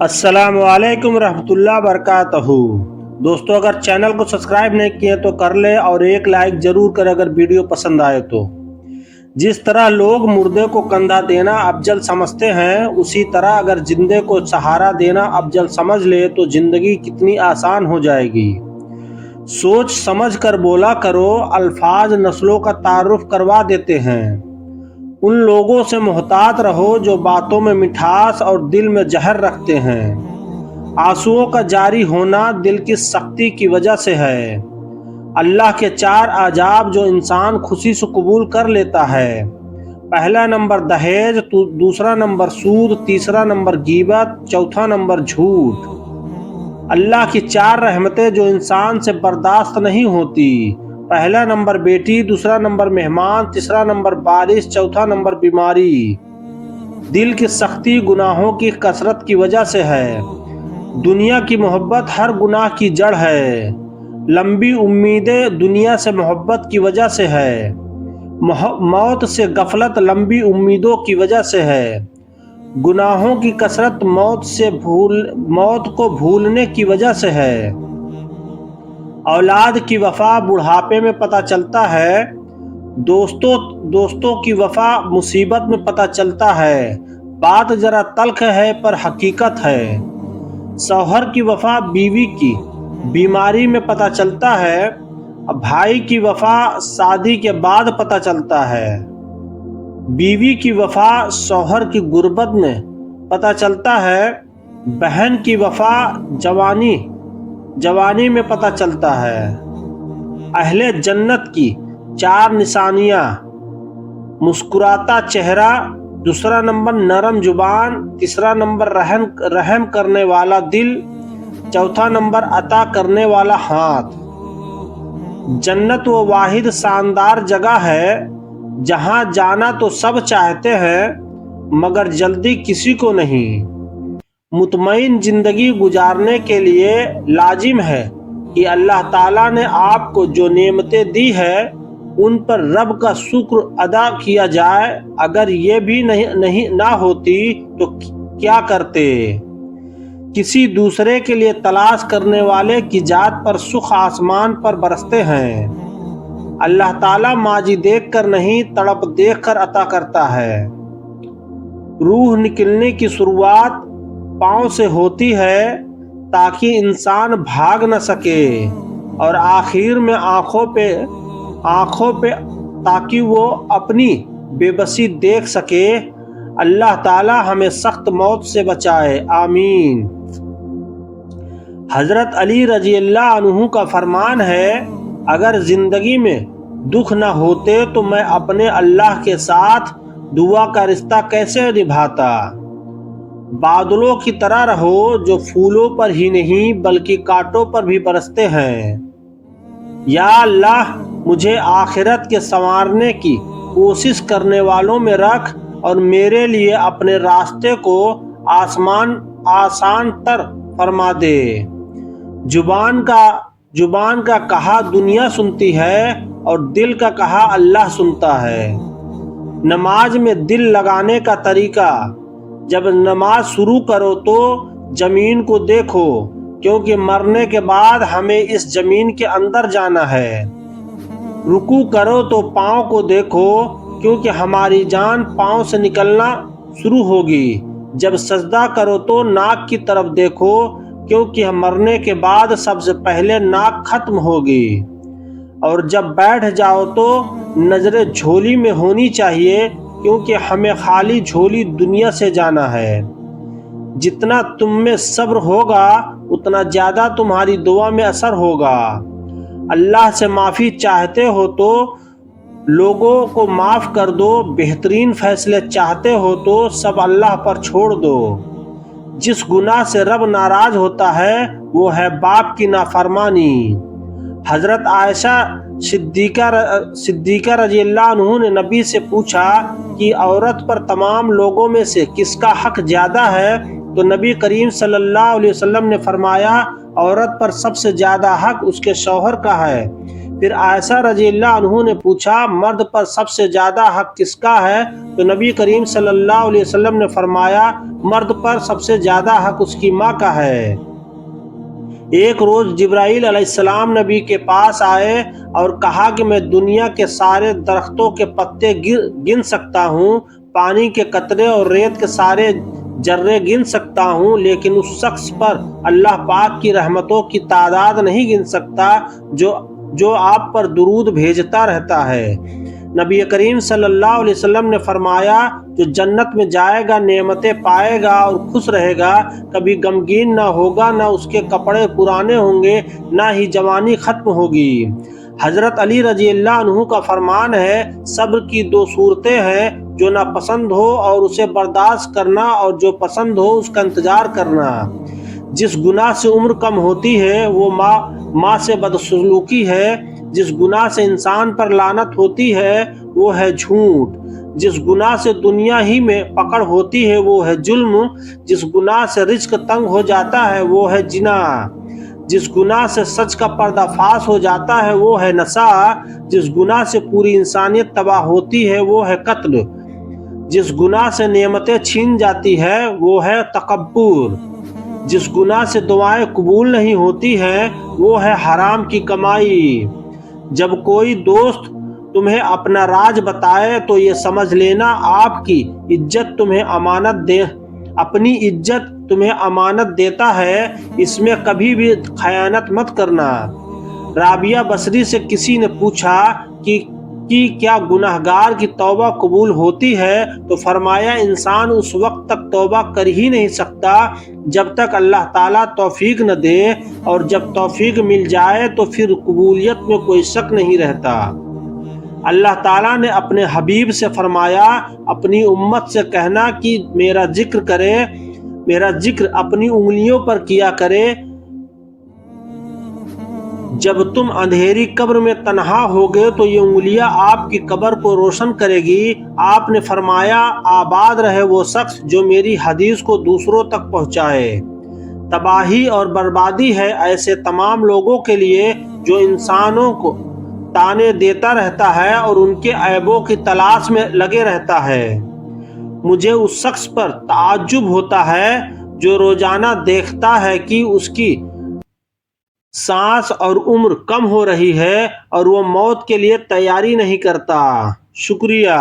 السلام علیکم رحمۃ اللہ وبرکاتہ۔ دوستو اگر چینل کو سبسکرائب نہیں کیے تو کر لے اور ایک لائک ضرور کرے اگر ویڈیو پسند آئے تو۔ جس طرح لوگ مردے کو کندھا دینا افضل سمجھتے ہیں، اسی طرح اگر زندے کو سہارا دینا افضل سمجھ لے تو زندگی کتنی آسان ہو جائے گی۔ سوچ سمجھ کر بولا کرو، الفاظ نسلوں کا تعارف کروا دیتے ہیں۔ ان لوگوں سے محتاط رہو جو باتوں میں مٹھاس اور دل میں زہر رکھتے ہیں۔ آنسوؤں کا جاری ہونا دل کی سختی کی وجہ سے ہے۔ اللہ کے 4 عجائب جو انسان خوشی سے قبول کر لیتا ہے۔ پہلا نمبر دہیج، دوسرا نمبر سود، تیسرا نمبر غیبت، چوتھا نمبر جھوٹ۔ اللہ کی 4 رحمتیں جو انسان سے برداشت نہیں ہوتی۔ پہلا نمبر بیٹی، دوسرا نمبر مہمان، تیسرا نمبر بارش، چوتھا نمبر بیماری۔ دل کی سختی گناہوں کی کثرت کی وجہ سے ہے۔ دنیا کی محبت ہر گناہ کی جڑ ہے۔ لمبی امیدیں دنیا سے محبت کی وجہ سے ہے۔ موت سے غفلت لمبی امیدوں کی وجہ سے ہے۔ گناہوں کی کثرت موت کو بھولنے کی وجہ سے ہے۔ اولاد کی وفا بڑھاپے میں پتہ چلتا ہے۔ دوستوں کی وفا مصیبت میں پتہ چلتا ہے۔ بات ذرا تلخ ہے پر حقیقت ہے۔ شوہر کی وفا بیوی کی بیماری میں پتہ چلتا ہے۔ بھائی کی وفا شادی کے بعد پتہ چلتا ہے۔ بیوی کی وفا شوہر کی غربت میں پتہ چلتا ہے۔ بہن کی وفا جوانی میں پتہ چلتا ہے۔ اہل جنت کی 4 نشانیاں: مسکراتا چہرہ، دوسرا نمبر نرم زبان، تیسرا نمبر رحم کرنے والا دل، چوتھا نمبر عطا کرنے والا ہاتھ۔ جنت وہ واحد شاندار جگہ ہے جہاں جانا تو سب چاہتے ہیں مگر جلدی کسی کو نہیں۔ مطمئن زندگی گزارنے کے لیے لازم ہے کہ اللہ تعالیٰ نے آپ کو جو نعمتیں دی ہے ان پر رب کا شکر ادا کیا جائے۔ اگر یہ بھی نہ ہوتی تو کیا کرتے؟ کسی دوسرے کے لیے تلاش کرنے والے کی ذات پر سکھ آسمان پر برستے ہیں۔ اللہ تعالیٰ ماضی دیکھ کر نہیں تڑپ دیکھ کر عطا کرتا ہے۔ روح نکلنے کی شروعات پاؤں سے ہوتی ہے تاکہ انسان بھاگ نہ سکے، اور آخر میں آنکھوں پہ تاکہ وہ اپنی بے بسی دیکھ سکے۔ اللہ تعالی ہمیں سخت موت سے بچائے، آمین۔ حضرت علی رضی اللہ عنہ کا فرمان ہے، اگر زندگی میں دکھ نہ ہوتے تو میں اپنے اللہ کے ساتھ دعا کا رشتہ کیسے نبھاتا۔ بادلوں کی طرح رہو جو پھولوں پر ہی نہیں بلکہ کانٹوں پر بھی برستے ہیں۔ یا اللہ مجھے آخرت کے سنوارنے کی کوشش کرنے والوں میں رکھ اور میرے لیے اپنے راستے کو آسان تر فرما دے۔ زبان کا کہا دنیا سنتی ہے اور دل کا کہا اللہ سنتا ہے۔ نماز میں دل لگانے کا طریقہ: جب نماز شروع کرو تو زمین کو دیکھو، کیونکہ مرنے کے بعد ہمیں اس زمین کے اندر جانا ہے۔ رکوع کرو تو پاؤں کو دیکھو، کیونکہ ہماری جان پاؤں سے نکلنا شروع ہوگی۔ جب سجدہ کرو تو ناک کی طرف دیکھو، کیونکہ مرنے کے بعد سب سے پہلے ناک ختم ہوگی۔ اور جب بیٹھ جاؤ تو نظریں جھولی میں ہونی چاہیے، کیونکہ ہمیں خالی جھولی دنیا سے جانا ہے۔ جتنا تم میں صبر ہوگا اتنا زیادہ تمہاری دعا میں اثر ہوگا۔ اللہ سے معافی چاہتے ہو تو لوگوں کو معاف کر دو، بہترین فیصلے چاہتے ہو تو سب اللہ پر چھوڑ دو۔ جس گناہ سے رب ناراض ہوتا ہے وہ ہے باپ کی نافرمانی۔ حضرت عائشہ صدیقہ رضی اللہ عنہ نے نبی سے پوچھا کہ عورت پر تمام لوگوں میں سے کس کا حق زیادہ ہے؟ تو نبی کریم صلی اللہ علیہ وسلم نے فرمایا، عورت پر سب سے زیادہ حق اس کے شوہر کا ہے۔ پھر عائشہ رضی اللہ عنہ نے پوچھا مرد پر سب سے زیادہ حق کس کا ہے؟ تو نبی کریم صلی اللہ علیہ وسلم نے فرمایا مرد پر سب سے زیادہ حق اس کی ماں کا ہے۔ ایک روز جبرائیل علیہ السلام نبی کے پاس آئے اور کہا کہ میں دنیا کے سارے درختوں کے پتے گن سکتا ہوں، پانی کے قطرے اور ریت کے سارے ذرے گن سکتا ہوں، لیکن اس شخص پر اللہ پاک کی رحمتوں کی تعداد نہیں گن سکتا جو آپ پر درود بھیجتا رہتا ہے۔ نبی کریم صلی اللہ علیہ وسلم نے فرمایا جو جنت میں جائے گا نعمتیں پائے گا اور خوش رہے گا، کبھی غمگین نہ ہوگا، نہ اس کے کپڑے پرانے ہوں گے، نہ ہی جوانی ختم ہوگی۔ حضرت علی رضی اللہ عنہ کا فرمان ہے صبر کی دو صورتیں ہیں، جو ناپسند ہو اور اسے برداشت کرنا، اور جو پسند ہو اس کا انتظار کرنا۔ جس گناہ سے عمر کم ہوتی ہے وہ ماں سے بدسلوکی ہے، جس گناہ سے انسان پر لعنت ہوتی ہے وہ ہے جھوٹ، جس گناہ سے دنیا ہی میں پکڑ ہوتی ہے وہ ہے ظلم، جس گناہ سے رزق تنگ ہو جاتا ہے وہ ہے زنا، جس گناہ سے سچ کا پردہ فاش ہو جاتا ہے وہ ہے نشہ، جس گناہ سے پوری انسانیت تباہ ہوتی ہے وہ ہے قتل، جس گناہ سے نعمتیں چھین جاتی ہے وہ ہے تکبر، جس گناہ سے دعائیں قبول نہیں ہوتی ہیں وہ ہے حرام کی کمائی۔ جب کوئی دوست تمہیں اپنا راز بتائے تو یہ سمجھ لینا اپنی عزت تمہیں امانت دیتا ہے، اس میں کبھی بھی خیانت مت کرنا۔ رابعہ بصری سے کسی نے پوچھا کہ کیا گناہگار کی توبہ قبول ہوتی ہے؟ تو فرمایا انسان اس وقت تک توبہ کر ہی نہیں سکتا جب تک اللہ تعالیٰ توفیق نہ دے، اور جب توفیق مل جائے تو پھر قبولیت میں کوئی شک نہیں رہتا۔ اللہ تعالیٰ نے اپنے حبیب سے فرمایا اپنی امت سے کہنا کہ میرا ذکر اپنی انگلیوں پر کیا کرے، جب تم اندھیری قبر میں تنہا ہوگے تو یہ انگلیاں آپ کی قبر کو روشن کرے گی۔ آپ نے فرمایا آباد رہے وہ شخص جو میری حدیث کو دوسروں تک پہنچائے۔ تباہی اور بربادی ہے ایسے تمام لوگوں کے لیے جو انسانوں کو تانے دیتا رہتا ہے اور ان کے عیبوں کی تلاش میں لگے رہتا ہے۔ مجھے اس شخص پر تعجب ہوتا ہے جو روزانہ دیکھتا ہے کہ اس کی سانس اور عمر کم ہو رہی ہے اور وہ موت کے لیے تیاری نہیں کرتا۔ شکریہ۔